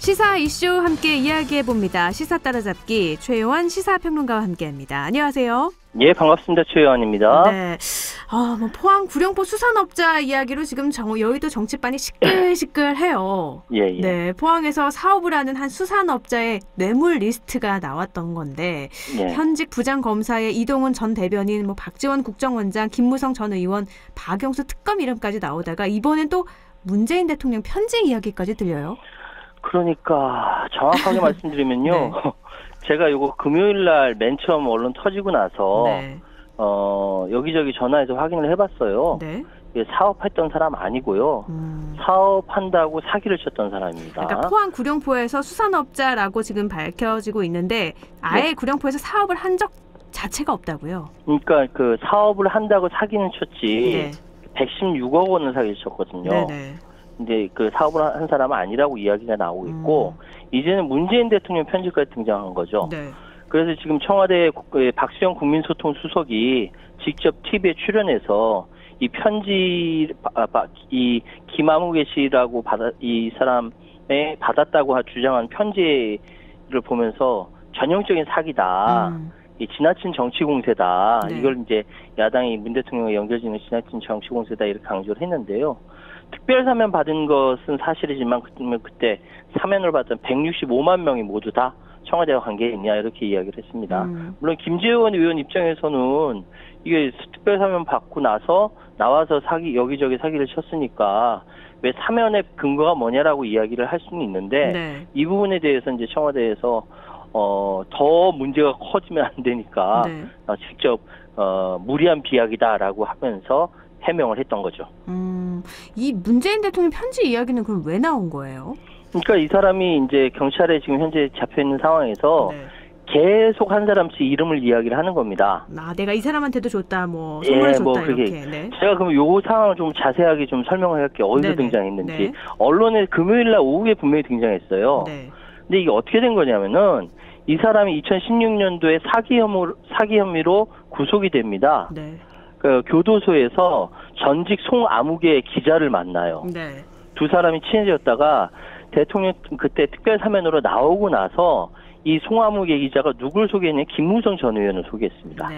시사 이슈 함께 이야기해봅니다. 시사 따라잡기 최요한 시사평론가와 함께합니다. 안녕하세요. 예, 반갑습니다. 최요한입니다. 네, 뭐 포항 구룡포 수산업자 이야기로 지금 여의도 정치판이 시끌시끌해요. 예. 네, 포항에서 사업을 하는 한 수산업자의 뇌물 리스트가 나왔던 건데 현직 부장검사의 이동훈 전 대변인, 박지원 국정원장, 김무성 전 의원, 박영수 특검 이름까지 나오다가 이번엔 또 문재인 대통령 편지 이야기까지 들려요. 그러니까 정확하게 말씀드리면요. 네. 제가 요거 금요일 날 맨 처음 언론 터지고 나서 여기저기 전화해서 확인을 해봤어요. 네. 사업했던 사람 아니고요. 사업한다고 사기를 쳤던 사람입니다. 그러니까 포항 구룡포에서 수산업자라고 지금 밝혀지고 있는데 아예 구룡포에서 사업을 한 적 자체가 없다고요. 그러니까 그 사업을 한다고 사기는 쳤지 116억 원을 사기를 쳤거든요. 네네. 근데 그 사업을 한 사람은 아니라고 이야기가 나오고 있고 이제는 문재인 대통령 편지까지 등장한 거죠. 네. 그래서 지금 청와대 박수영 국민소통 수석이 직접 TV에 출연해서 이 편지 이 김아무개 씨라고 이 사람의 받았다고 주장한 편지를 보면서 전형적인 사기다. 이 지나친 정치 공세다. 네. 이걸 이제 야당이 문 대통령과 연결짓는 지나친 정치 공세다 이렇게 강조를 했는데요. 특별 사면 받은 것은 사실이지만 그때 사면을 받은 165만 명이 모두 다 청와대와 관계가 있냐 이렇게 이야기를 했습니다. 물론 김재원 의원 입장에서는 이게 특별 사면 받고 나와서 여기저기 사기를 쳤으니까 왜 사면의 근거가 뭐냐라고 이야기를 할 수는 있는데 이 부분에 대해서 이제 청와대에서 더 문제가 커지면 안 되니까 직접 무리한 비약이다라고 하면서 해명을 했던 거죠. 이 문재인 대통령 편지 이야기는 그럼 왜 나온 거예요? 그러니까 이 사람이 이제 경찰에 지금 현재 잡혀 있는 상황에서 계속 한 사람씩 이름을 이야기를 하는 겁니다. 내가 이 사람한테도 줬다, 선물을 줬다 그게. 이렇게. 제가 그럼 요 상황을 좀 자세하게 좀 설명을 할게요. 어디서 등장했는지. 언론에 금요일 날 오후에 분명히 등장했어요. 근데 이게 어떻게 된 거냐면은 이 사람이 2016년도에 사기 혐의로 구속이 됩니다. 그 교도소에서 전직 송아무개 기자를 만나요. 두 사람이 친해졌다가 대통령 그때 특별 사면으로 나오고 나서 이 송아무개 기자가 누굴 소개했냐? 김무성 전 의원을 소개했습니다.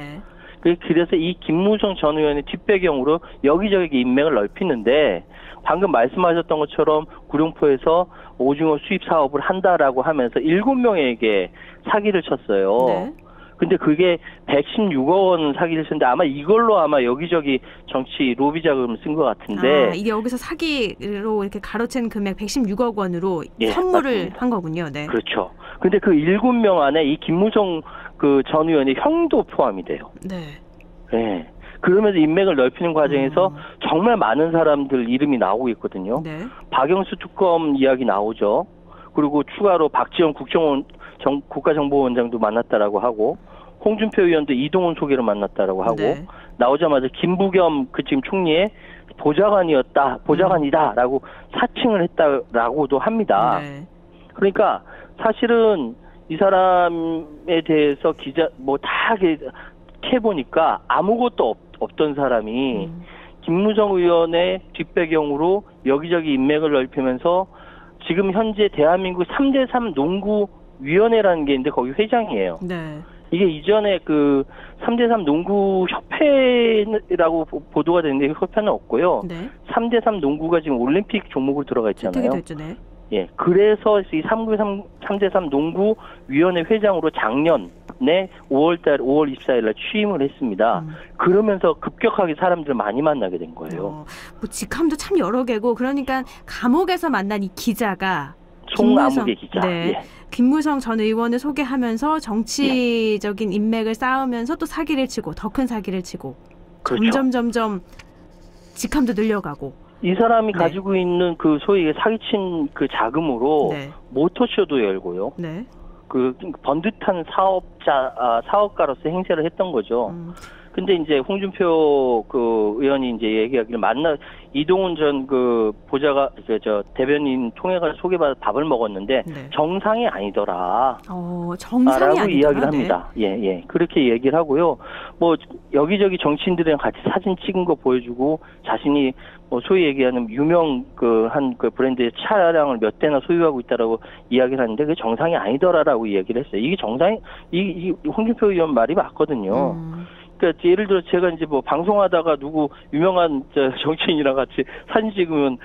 그래서 이 김무성 전 의원의 뒷배경으로 여기저기 인맥을 넓히는데 방금 말씀하셨던 것처럼 구룡포에서 오징어 수입 사업을 한다라고 하면서 7명에게 사기를 쳤어요. 근데 그게 116억 원 사기를 쳤는데 아마 이걸로 여기저기 정치 로비 자금을 쓴 것 같은데. 이게 여기서 사기로 이렇게 가로챈 금액 116억 원으로 선물을 맞습니다. 한 거군요. 그렇죠. 근데 그 7명 안에 이 김무성 전 의원의 형도 포함이 돼요. 그러면서 인맥을 넓히는 과정에서 정말 많은 사람들 이름이 나오고 있거든요. 박영수 특검 이야기 나오죠. 그리고 추가로 박지원 국가정보원장도 만났다라고 하고 홍준표 의원도 이동훈 소개로 만났다라고 하고 나오자마자 김부겸 지금 총리의 보좌관이다라고 사칭을 했다라고도 합니다. 그러니까 사실은 이 사람에 대해서 다 캐보니까 아무것도 없던 사람이 김무성 의원의 뒷배경으로 여기저기 인맥을 넓히면서 지금 현재 대한민국 3대3 농구위원회라는 게 있는데 거기 회장이에요. 이게 이전에 그 3대3 농구협회라고 보도가 됐는데 협회는 없고요. 3대3 농구가 지금 올림픽 종목으로 들어가 있잖아요. 그래서 이 3대3 농구위원회 회장으로 작년에 5월 24일 날 취임을 했습니다. 그러면서 급격하게 사람들 많이 만나게 된 거예요. 직함도 참 여러 개고 그러니까 감옥에서 만난 이 기자가 송아무개 기자. 김무성 전 의원을 소개하면서 정치적인 인맥을 쌓으면서 또 사기를 치고 더 큰 사기를 치고 점점 직함도 늘려가고 이 사람이 가지고 있는 그 소위 사기친 그 자금으로 모터쇼도 열고요. 그 번듯한 사업가로서 행세를 했던 거죠. 근데 이제 홍준표 그 의원이 이제 얘기하기를 이동훈 전 그 보좌가 대변인 통해가 소개받아 밥을 먹었는데 네. 정상이 아니더라. 정상이 라고 아니더라. 이야기를 합니다. 네. 예. 그렇게 얘기를 하고요. 뭐 여기저기 정치인들이랑 같이 사진 찍은 거 보여주고 자신이 뭐 소위 얘기하는 유명 한 브랜드의 차량을 몇 대나 소유하고 있다라고 이야기를 하는데 그게 정상이 아니더라라고 이야기를 했어요. 이게 이 홍준표 의원 말이 맞거든요. 그러니까 예를 들어 제가 이제 뭐 방송하다가 누구 유명한 정치인이랑 같이 사진 찍으면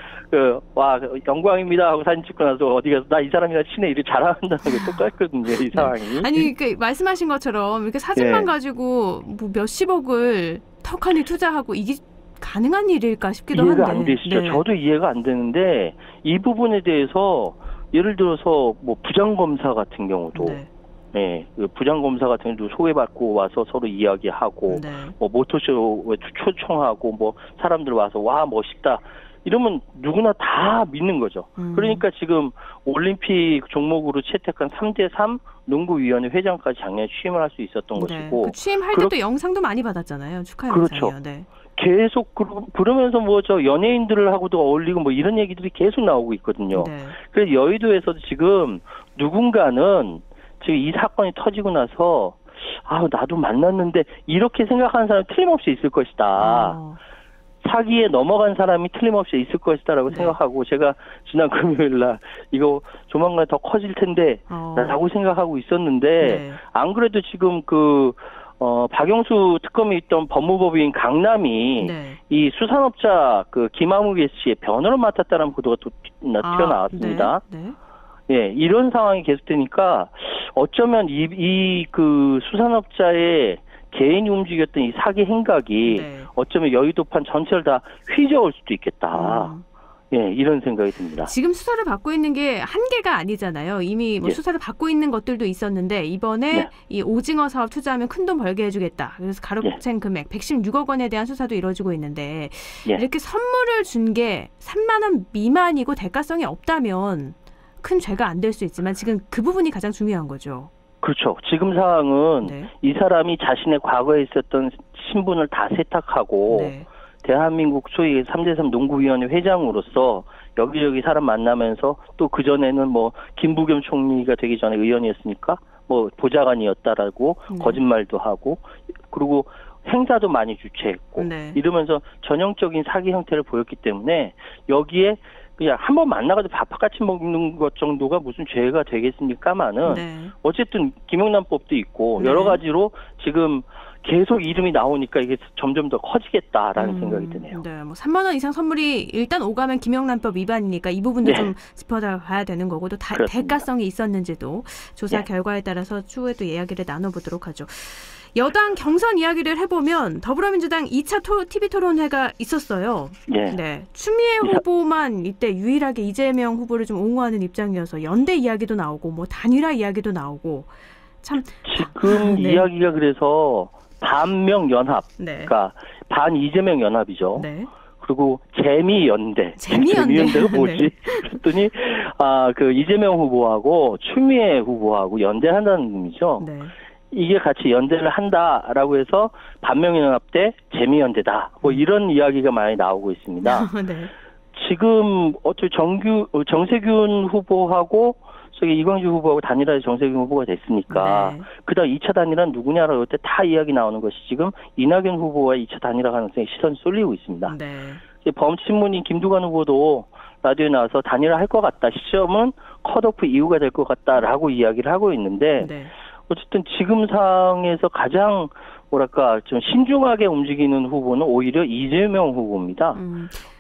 와 영광입니다 하고 사진 찍고 나서 어디 가서 나 이 사람이랑 친해 이렇게 자랑한다는 게 똑같거든요. 이 상황이. 아니 그 말씀하신 것처럼 이렇게 사진만 네. 가지고 뭐 몇십억을 턱하니 투자하고 이게 가능한 일일까 싶기도 한데. 이해가 안 되시죠. 네. 저도 이해가 안 되는데 이 부분에 대해서 예를 들어서 뭐 부장검사 같은 경우도 네. 네, 부장검사 같은 경우도 소개받고 와서 서로 이야기하고 네. 뭐 모토쇼 초청하고 뭐 사람들 와서 와 멋있다 이러면 누구나 다 믿는 거죠. 그러니까 지금 올림픽 종목으로 채택한 3대3 농구위원회 회장까지 작년에 취임을 할 수 있었던 네. 것이고 그 취임할 때도 영상도 많이 받았잖아요. 축하 영상이요. 그렇죠. 네. 계속 그러면서 뭐 연예인들을 하고도 어울리고 뭐 이런 얘기들이 계속 나오고 있거든요. 네. 그래서 여의도에서도 지금 누군가는 지금 이 사건이 터지고 나서 나도 만났는데 이렇게 생각하는 사람이 틀림없이 있을 것이다. 사기에 넘어간 사람이 틀림없이 있을 것이다라고 네. 생각하고 제가 지난 금요일 날 이거 조만간 더 커질 텐데 라고 생각하고 있었는데 네. 안 그래도 지금 박영수 특검이 있던 법무법인 강남이 네. 이 수산업자 김아무개 씨의 변호를 맡았다는 보도가 또 튀어나왔습니다. 네. 예, 이런 상황이 계속되니까 어쩌면 그 수산업자의 개인이 움직였던 이 사기 행각이 네. 어쩌면 여의도판 전체를 다 휘저을 수도 있겠다. 예, 이런 생각이 듭니다. 지금 수사를 받고 있는 게 한계가 아니잖아요. 이미 뭐 예. 수사를 받고 있는 것들도 있었는데 이번에 네. 이 오징어 사업 투자하면 큰돈 벌게 해주겠다. 그래서 가로챈 금액 116억 원에 대한 수사도 이루어지고 있는데 예. 이렇게 선물을 준 게 3만 원 미만이고 대가성이 없다면 큰 죄가 안 될 수 있지만 지금 그 부분이 가장 중요한 거죠. 그렇죠. 지금 상황은 네. 이 사람이 자신의 과거에 있었던 신분을 다 세탁하고 네. 대한민국 소위 3대3 농구위원회 회장으로서 여기저기 사람 만나면서 또 그전에는 뭐 김부겸 총리가 되기 전에 의원이었으니까 뭐 보좌관이었다라고 거짓말도 하고 그리고 행사도 많이 주최했고 네. 이러면서 전형적인 사기 형태를 보였기 때문에 여기에 그냥 한번 만나가지고 밥같이 먹는 것 정도가 무슨 죄가 되겠습니까마는 네. 어쨌든 김영란법도 있고 네. 여러 가지로 지금 계속 이름이 나오니까 이게 점점 더 커지겠다라는 생각이 드네요. 네, 뭐 3만 원 이상 선물이 일단 오가면 김영란법 위반이니까 이 부분도 네. 좀 짚어봐야 되는 거고 또 대가성이 있었는지도 조사 네. 결과에 따라서 추후에 또 이야기를 나눠보도록 하죠. 여당 경선 이야기를 해보면 더불어민주당 2차 TV토론회가 있었어요. 예. 네. 추미애 후보만 이때 유일하게 이재명 후보를 좀 옹호하는 입장이어서 연대 이야기도 나오고 뭐 단일화 이야기도 나오고 참 지금 네. 이야기가 그래서 반명연합, 네. 그러니까 반 이재명 연합이죠. 네. 그리고 재미연대가 뭐지? 네. 그랬더니 그 이재명 후보하고 추미애 후보하고 연대한다는 의미죠. 네. 이게 같이 연대를 한다라고 해서 반명연합 대 재미연대다. 뭐 이런 이야기가 많이 나오고 있습니다. 네. 지금 정세균 후보하고 이광주 후보하고 단일화에 정세균 후보가 됐으니까 네. 그다음 2차 단일화는 누구냐라고 할 때 다 이야기 나오는 것이 지금 이낙연 후보와 2차 단일화 가능성에 시선이 쏠리고 있습니다. 네. 범신문인 김두관 후보도 라디오에 나와서 단일화 할 것 같다. 시점은 컷오프 이후가 될 것 같다라고 이야기를 하고 있는데 네. 어쨌든 지금 상황에서 가장 좀 신중하게 움직이는 후보는 오히려 이재명 후보입니다.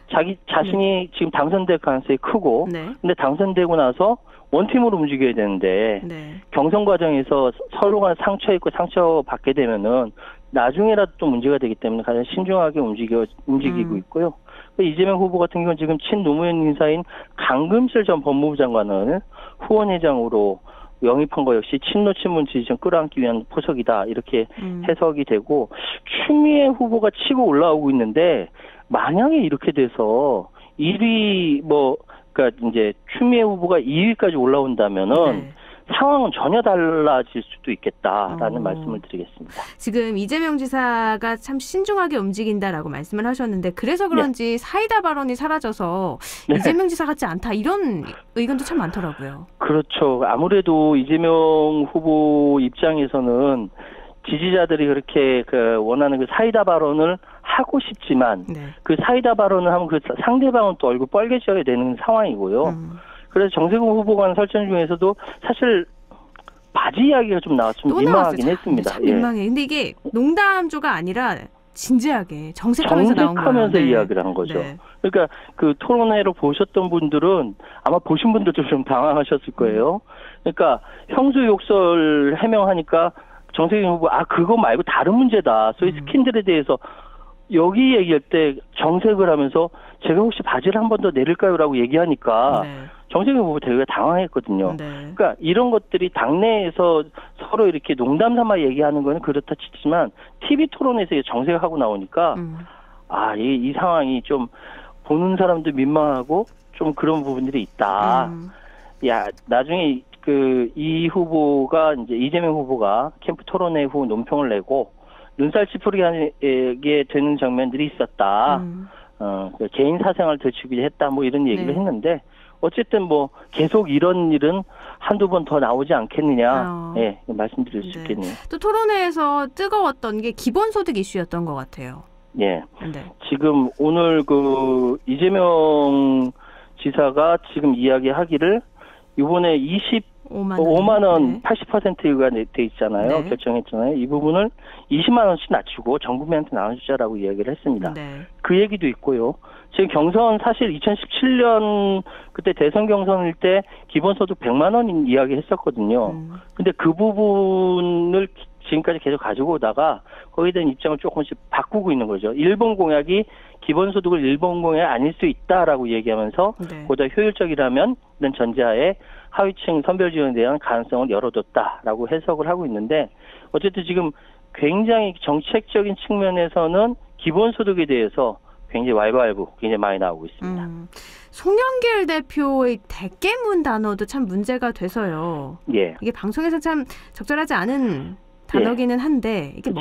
자신이 네. 지금 당선될 가능성이 크고 네. 근데 당선되고 나서 원팀으로 움직여야 되는데 네. 경선 과정에서 서로 간 상처 있고 상처 받게 되면은 나중에라도 또 문제가 되기 때문에 가장 신중하게 움직이고 있고요. 이재명 후보 같은 경우는 지금 친노무현 인사인 강금실 전 법무부 장관을 후원회장으로 영입한 거 역시 친노친문 지지층 끌어안기 위한 포석이다 이렇게 해석이 되고 추미애 후보가 치고 올라오고 있는데 만약에 이렇게 돼서 1위 그러니까 이제 추미애 후보가 2위까지 올라온다면은 네. 상황은 전혀 달라질 수도 있겠다라는 말씀을 드리겠습니다. 지금 이재명 지사가 참 신중하게 움직인다라고 말씀을 하셨는데 그래서 그런지 네. 사이다 발언이 사라져서 네. 이재명 지사 같지 않다 이런 의견도 참 많더라고요. 그렇죠. 아무래도 이재명 후보 입장에서는 지지자들이 그렇게 원하는 그 사이다 발언을 하고 싶지만 네. 그 사이다 발언을 하면 그 상대방은 또 얼굴 빨개져야 되는 상황이고요. 그래서 정세균 후보가 하는 설전 중에서도 사실 바지 이야기가 좀 나왔으면 민망하긴 했습니다. 참 민망해. 예. 근데 이게 농담조가 아니라 진지하게 정색하면서 나온 거예요. 정색하면서 이야기를 한 거죠. 네. 그러니까 그 토론회로 보셨던 분들은 아마 보신 분들도 좀 당황하셨을 거예요. 그러니까 형수 욕설 해명하니까 정세균 후보 그거 말고 다른 문제다. 소위 스킨들에 대해서 여기 얘기할 때 정색을 하면서 제가 혹시 바지를 한 번 더 내릴까요라고 얘기하니까 네. 정세균 후보 되게 당황했거든요. 네. 그러니까 이런 것들이 당내에서 서로 이렇게 농담 삼아 얘기하는 거는 그렇다 치지만 TV 토론에서 정색하고 나오니까 이 상황이 좀 보는 사람도 민망하고 좀 그런 부분들이 있다. 나중에 이 후보가 이제 이재명 후보가 캠프 토론회 후 논평을 내고 눈살 찌푸리게 되는 장면들이 있었다. 개인 사생활을 들추기도 했다. 뭐 이런 얘기를 네. 했는데 어쨌든 뭐 계속 이런 일은 한두 번 더 나오지 않겠느냐. 예, 말씀드릴 수 있겠네요. 또 토론회에서 뜨거웠던 게 기본소득 이슈였던 것 같아요. 예. 네. 지금 오늘 이재명 지사가 지금 이야기하기를 이번에 5만 원 네. 80%가 돼 있잖아요. 네. 결정했잖아요. 이 부분을 20만 원씩 낮추고 전 국민한테 나눠주자라고 이야기를 했습니다. 네. 그 얘기도 있고요. 지금 경선 사실 2017년 그때 대선 경선일 때 기본소득 100만 원 이야기 했었거든요. 근데 그 부분을 지금까지 계속 가지고 오다가 거기에 대한 입장을 조금씩 바꾸고 있는 거죠. 일본 공약이 기본소득을 일본 공약이 아닐 수 있다라고 얘기하면서 네. 보다 효율적이라면 이런 전제하에 하위층 선별 지원에 대한 가능성을 열어뒀다라고 해석을 하고 있는데 어쨌든 지금 굉장히 정책적인 측면에서는 기본소득에 대해서 굉장히 왈가왈부 굉장히 많이 나오고 있습니다. 송영길 대표의 대깨문 단어도 참 문제가 돼서요. 예. 이게 방송에서 참 적절하지 않은 단어기는 한데 이게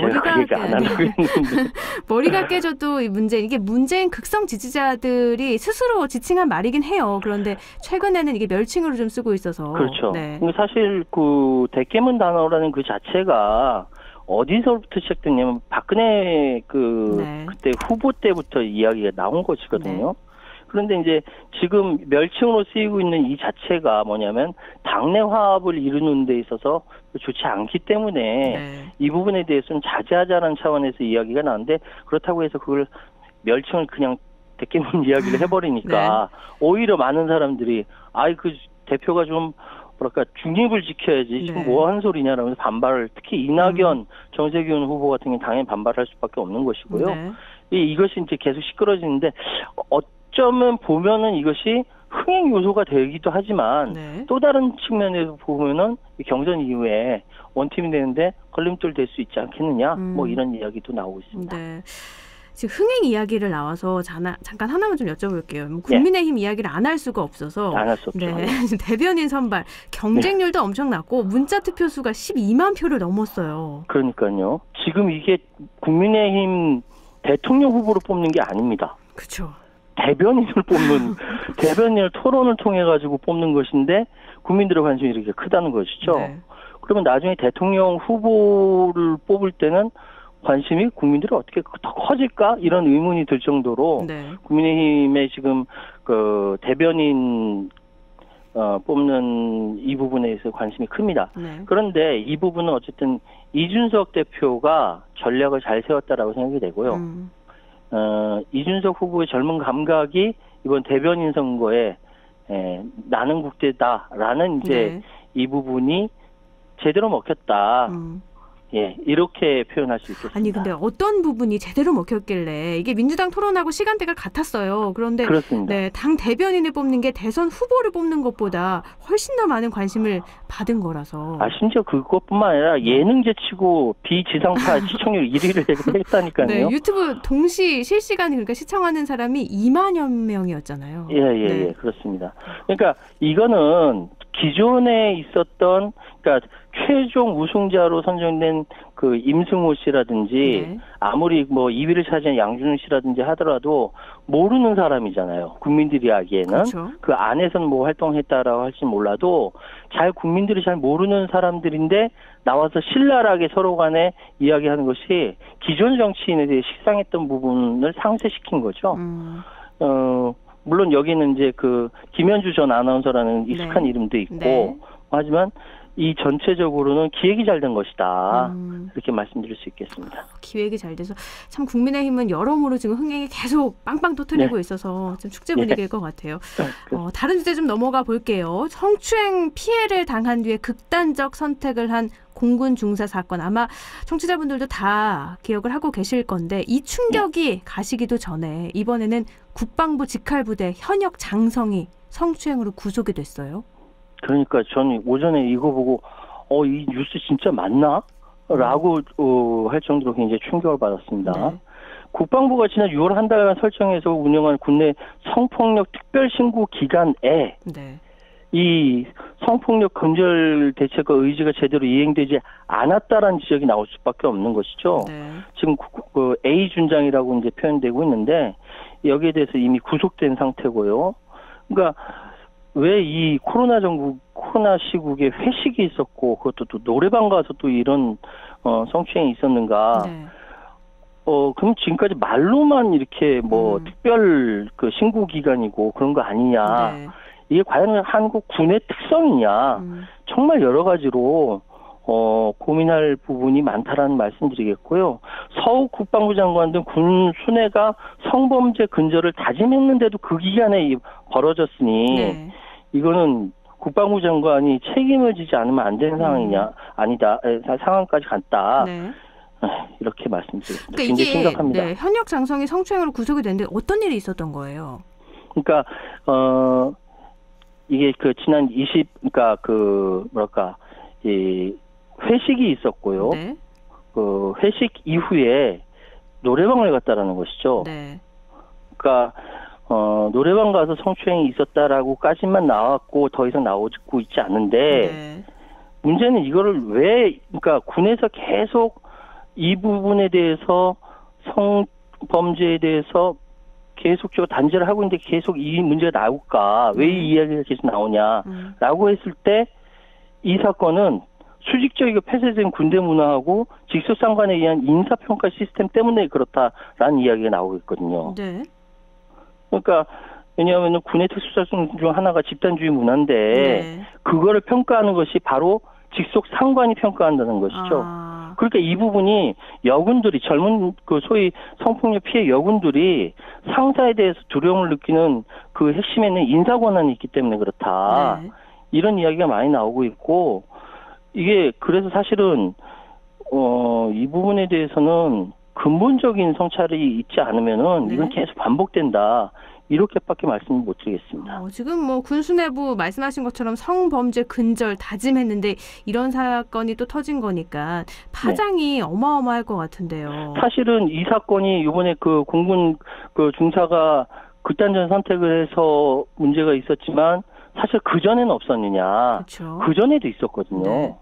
머리가 깨져도 이 문제 이게 문재인 극성 지지자들이 스스로 지칭한 말이긴 해요. 그런데 최근에는 이게 멸칭으로 좀 쓰고 있어서 그렇죠. 네. 사실 그 대깨문 단어라는 그 자체가 어디서부터 시작됐냐면 박근혜 네. 그때 후보 때부터 이야기가 나온 것이거든요. 네. 그런데 이제 지금 멸칭으로 쓰이고 있는 이 자체가 뭐냐면 당내 화합을 이루는 데 있어서 좋지 않기 때문에 네. 이 부분에 대해서는 자제하자는 차원에서 이야기가 나는데 그렇다고 해서 그걸 멸칭을 그냥 대깨문 이야기를 해버리니까 네. 오히려 많은 사람들이 그 대표가 좀 뭐랄까 중립을 지켜야지 지금 네. 뭐 하는 소리냐라면서 반발을 특히 이낙연 정세균 후보 같은 경우는 당연히 반발할 수밖에 없는 것이고요. 네. 이것이 이제 계속 시끄러지는데 어쩌면 보면은 이것이 흥행 요소가 되기도 하지만 네. 또 다른 측면에서 보면은 경선 이후에 원팀이 되는데 걸림돌 될 수 있지 않겠느냐 뭐 이런 이야기도 나오고 있습니다. 네. 지금 흥행 이야기를 나와서 잠깐 하나만 좀 여쭤볼게요. 국민의힘 이야기를 안 할 수가 없어서 안 할 수 없죠. 네. 대변인 선발 경쟁률도 엄청 낮고 문자 투표 수가 12만 표를 넘었어요. 그러니까요. 지금 이게 국민의힘 대통령 후보로 뽑는 게 아닙니다. 그렇죠. 대변인을 토론을 통해 가지고 뽑는 것인데 국민들의 관심이 이렇게 크다는 것이죠. 네. 그러면 나중에 대통령 후보를 뽑을 때는 관심이 국민들이 어떻게 더 커질까 이런 의문이 들 정도로 네. 국민의힘의 지금 그 대변인 뽑는 이 부분에 대해서 관심이 큽니다. 네. 그런데 이 부분은 어쨌든 이준석 대표가 전략을 잘 세웠다라고 생각이 되고요. 이준석 후보의 젊은 감각이 이번 대변인 선거에 나는 국대다라는 이제 네. 이 부분이 제대로 먹혔다. 예, 이렇게 표현할 수 있겠습니다. 아니 근데 어떤 부분이 제대로 먹혔길래 이게 민주당 토론하고 시간대가 같았어요. 그런데 그렇습니다. 네, 당 대변인을 뽑는 게 대선 후보를 뽑는 것보다 훨씬 더 많은 관심을 받은 거라서. 심지어 그것뿐만 아니라 예능 제치고 비지상파 시청률 1위를 했다니까요. 네, 유튜브 동시 실시간 그러니까 시청하는 사람이 2만여 명이었잖아요. 예, 그렇습니다. 그러니까 이거는 기존에 있었던 그러니까 최종 우승자로 선정된 그 임승호 씨라든지 네. 아무리 뭐 2위를 차지한 양준호 씨라든지 하더라도 모르는 사람이잖아요. 국민들이 하기에는 그렇죠. 그 안에서는 뭐 활동했다라고 할지 몰라도 국민들이 잘 모르는 사람들인데 나와서 신랄하게 서로 간에 이야기하는 것이 기존 정치인에 대해 식상했던 부분을 상쇄시킨 거죠. 물론 여기는 이제 그 김현주 전 아나운서라는 익숙한 네. 이름도 있고 네. 하지만 이 전체적으로는 기획이 잘 된 것이다. 이렇게 말씀드릴 수 있겠습니다. 기획이 잘 돼서 참 국민의힘은 여러모로 지금 흥행이 계속 빵빵 터뜨리고 네. 있어서 좀 축제 분위기일 것 같아요. 다른 주제 좀 넘어가 볼게요. 성추행 피해를 당한 뒤에 극단적 선택을 한 공군 중사 사건. 아마 청취자분들도 다 기억을 하고 계실 건데 이 충격이 가시기도 전에 이번에는 국방부 직할부대 현역 장성이 성추행으로 구속이 됐어요. 그러니까 저는 오전에 이거 보고 이 뉴스 진짜 맞나? 라고 할 정도로 굉장히 충격을 받았습니다. 네. 국방부가 지난 6월 한 달간 설정해서 운영한 국내 성폭력 특별신고 기간에 네. 이 성폭력 근절 대책과 의지가 제대로 이행되지 않았다라는 지적이 나올 수밖에 없는 것이죠. 네. 지금 A 준장이라고 이제 표현되고 있는데 여기에 대해서 이미 구속된 상태고요. 그러니까 왜 이 코로나 시국에 회식이 있었고 그것도 또 노래방 가서 또 이런 성추행이 있었는가? 네. 그럼 지금까지 말로만 이렇게 뭐 특별 그 신고 기간이고 그런 거 아니냐? 네. 이게 과연 한국 군의 특성이냐? 정말 여러 가지로 고민할 부분이 많다라는 말씀드리겠고요. 서욱 국방부 장관 등 군 수뇌가 성범죄 근절을 다짐했는데도 그 기간에 벌어졌으니 네. 이거는 국방부 장관이 책임을 지지 않으면 안 되는 상황이냐? 아니다. 상황까지 갔다. 네. 이렇게 말씀드리겠습니다. 그러니까 굉장히 심각합니다. 네, 현역 장성이 성추행으로 구속이 됐는데 어떤 일이 있었던 거예요? 그러니까 이게 지난 이 회식이 있었고요. 네. 그 회식 이후에 노래방을 갔다라는 것이죠. 네. 그러니까 노래방 가서 성추행이 있었다라고까지만 나왔고 더 이상 나오고 있지 않은데 네. 문제는 이거를 그러니까 군에서 계속 이 부분에 대해서 성범죄에 대해서 계속적으로 단죄를 하고 있는데 계속 이 문제가 나올까? 왜 이 이야기가 계속 나오냐라고 했을 때 이 사건은 수직적이고 폐쇄된 군대 문화하고 직속상관에 의한 인사평가 시스템 때문에 그렇다라는 이야기가 나오고 있거든요. 네. 그러니까 왜냐하면 군의 특수작용 중 하나가 집단주의 문화인데 네. 그거를 평가하는 것이 바로 직속 상관이 평가한다는 것이죠. 그러니까 이 부분이 여군들이 젊은 소위 성폭력 피해 여군들이 상사에 대해서 두려움을 느끼는 그 핵심에는 인사 권한이 있기 때문에 그렇다. 네. 이런 이야기가 많이 나오고 있고 이게 그래서 사실은 이 부분에 대해서는 근본적인 성찰이 있지 않으면은 이건 계속 반복된다. 이렇게밖에 말씀을 못 드리겠습니다. 지금 뭐 군수 내부 말씀하신 것처럼 성범죄 근절 다짐했는데 이런 사건이 또 터진 거니까 파장이 어마어마할 것 같은데요. 사실은 이 사건이 이번에 그 공군 그 중사가 극단적 선택을 해서 문제가 있었지만 사실 그 전에는 없었느냐? 그렇죠. 그 전에도 있었거든요. 네.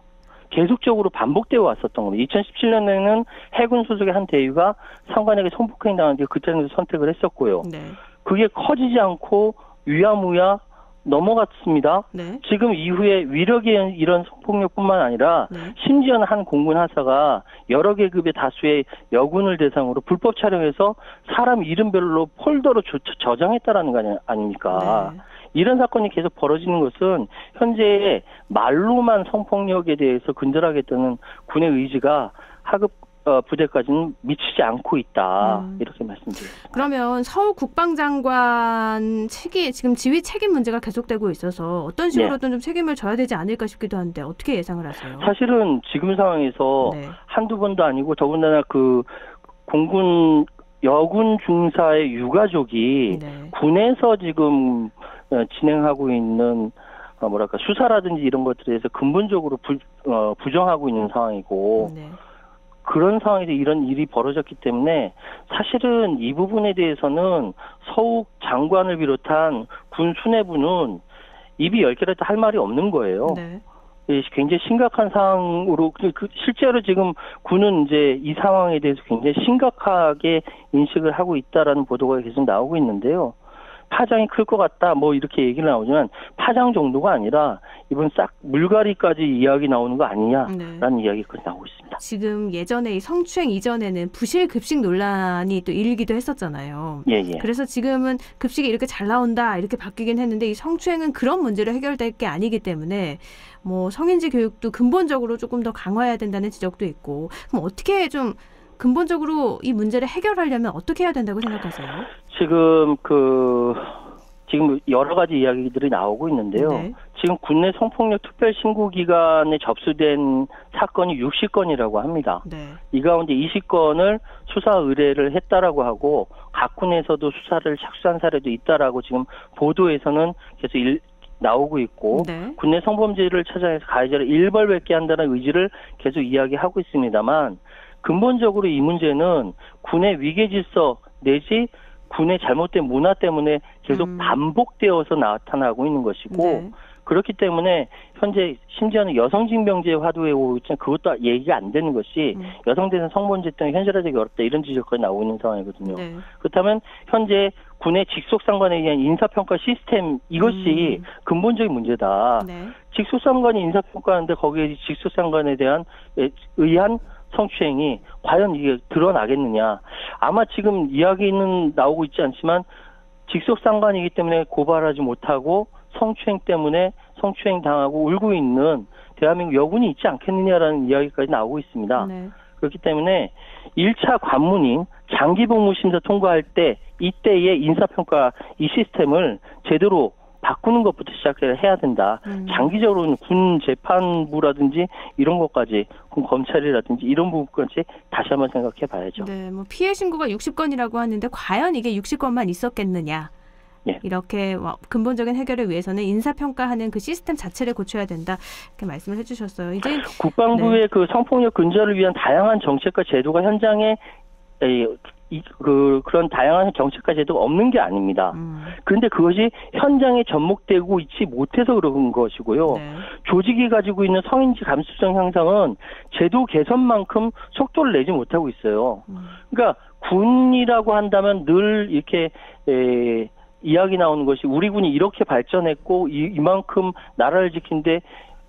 계속적으로 반복되어 왔었던 겁니다. 2017년에는 해군 소속의 한 대위가 상관에게 성폭행 당한 뒤에 극단적 선택을 했었고요. 네. 그게 커지지 않고 유야무야 넘어갔습니다. 네. 지금 이후에 위력의 이런 성폭력뿐만 아니라 심지어는 한 공군 하사가 여러 계급의 다수의 여군을 대상으로 불법 촬영해서 사람 이름별로 폴더로 저장했다라는 거 아닙니까? 네. 이런 사건이 계속 벌어지는 것은 현재 말로만 성폭력에 대해서 근절하겠다는 군의 의지가 하급 부대까지는 미치지 않고 있다. 이렇게 말씀드렸습니다. 그러면 서욱 국방장관 지금 지휘 책임 문제가 계속되고 있어서 어떤 식으로든 좀 책임을 져야 되지 않을까 싶기도 한데 어떻게 예상을 하세요? 사실은 지금 상황에서 한두 번도 아니고 더군다나 그 공군 여군 중사의 유가족이 군에서 지금 진행하고 있는 수사라든지 이런 것들에 대해서 근본적으로 부정하고 있는 상황이고 그런 상황에서 이런 일이 벌어졌기 때문에 사실은 이 부분에 대해서는 서욱 장관을 비롯한 군 수뇌부는 입이 10개라도 할 말이 없는 거예요. 네. 굉장히 심각한 상황으로 실제로 지금 군은 이제 이 상황에 대해서 굉장히 심각하게 인식을 하고 있다라는 보도가 계속 나오고 있는데요. 파장이 클 것 같다 뭐 이렇게 얘기를 나오지만 파장 정도가 아니라 이번 싹 물갈이까지 이야기 나오는 거 아니냐라는 이야기까지 나오고 있습니다. 지금 예전에 이 성추행 이전에는 부실 급식 논란이 또 일기도 했었잖아요. 예. 그래서 지금은 급식이 이렇게 잘 나온다 이렇게 바뀌긴 했는데 이 성추행은 그런 문제로 해결될 게 아니기 때문에 뭐 성인지 교육도 근본적으로 조금 더 강화해야 된다는 지적도 있고 그럼 어떻게 좀 근본적으로 이 문제를 해결하려면 어떻게 해야 된다고 생각하세요? 지금 여러 가지 이야기들이 나오고 있는데요. 네. 지금 국내 성폭력 특별신고기관에 접수된 사건이 60건이라고 합니다. 네. 이 가운데 20건을 수사 의뢰를 했다라고 하고 각 군에서도 수사를 착수한 사례도 있다라고 지금 보도에서는 계속 나오고 있고 네. 국내 성범죄를 찾아내서 가해자를 일벌백계 한다는 의지를 계속 이야기하고 있습니다만 근본적으로 이 문제는 군의 위계질서 내지 군의 잘못된 문화 때문에 계속 반복되어서 나타나고 있는 것이고 그렇기 때문에 현재 심지어는 여성징병제 화두에 오고 있지만 그것도 얘기가 안 되는 것이 여성대상 성범죄 때문에 현실화되기 어렵다 이런 지적까지 나오고 있는 상황이거든요. 네. 그렇다면 현재 군의 직속상관에 의한 인사평가 시스템 이것이 근본적인 문제다. 네. 직속상관이 인사평가하는데 거기에 직속상관에 대한 의한 성추행이 과연 이게 드러나겠느냐. 아마 지금 이야기는 나오고 있지 않지만 직속상관이기 때문에 고발하지 못하고 성추행 때문에 성추행 당하고 울고 있는 대한민국 여군이 있지 않겠느냐라는 이야기까지 나오고 있습니다. 네. 그렇기 때문에 1차 관문인 장기복무심사 통과할 때 이때의 인사평가 이 시스템을 제대로 바꾸는 것부터 시작해야 된다. 장기적으로는 군 재판부라든지 이런 것까지 군 검찰이라든지 이런 부분까지 다시 한번 생각해 봐야죠. 네, 뭐 피해 신고가 60건이라고 하는데 과연 이게 60건만 있었겠느냐. 예. 이렇게 근본적인 해결을 위해서는 인사평가하는 그 시스템 자체를 고쳐야 된다. 이렇게 말씀을 해주셨어요. 이제 국방부의 그 성폭력 근절을 위한 다양한 정책과 제도가 현장에 그런 다양한 정책과 제도가 없는 게 아닙니다. 그런데 그것이 현장에 접목되고 있지 못해서 그런 것이고요. 네. 조직이 가지고 있는 성인지 감수성 향상은 제도 개선만큼 속도를 내지 못하고 있어요. 그러니까 군이라고 한다면 늘 이렇게 이야기 나오는 것이 우리 군이 이렇게 발전했고 이만큼 나라를 지키는데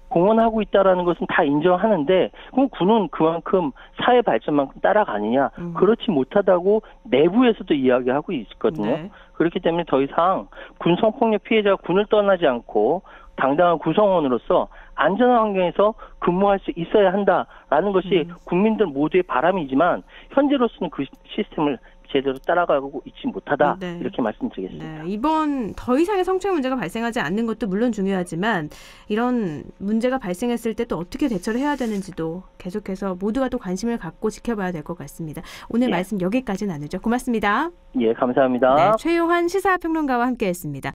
공헌하고 있다라는 것은 다 인정하는데 그럼 군은 그만큼 사회 발전만큼 따라가느냐 그렇지 못하다고 내부에서도 이야기하고 있거든요. 네. 그렇기 때문에 더 이상 군 성폭력 피해자가 군을 떠나지 않고 당당한 구성원으로서 안전한 환경에서 근무할 수 있어야 한다라는 것이 국민들 모두의 바람이지만 현재로서는 그 시스템을 제대로 따라가고 있지 못하다. 네. 이렇게 말씀드리겠습니다. 네. 이번 더 이상의 성추행 문제가 발생하지 않는 것도 물론 중요하지만 이런 문제가 발생했을 때 또 어떻게 대처를 해야 되는지도 계속해서 모두가 또 관심을 갖고 지켜봐야 될 것 같습니다. 오늘 말씀 여기까지 나누죠. 고맙습니다. 예, 감사합니다. 네, 최요한 시사평론가와 함께했습니다.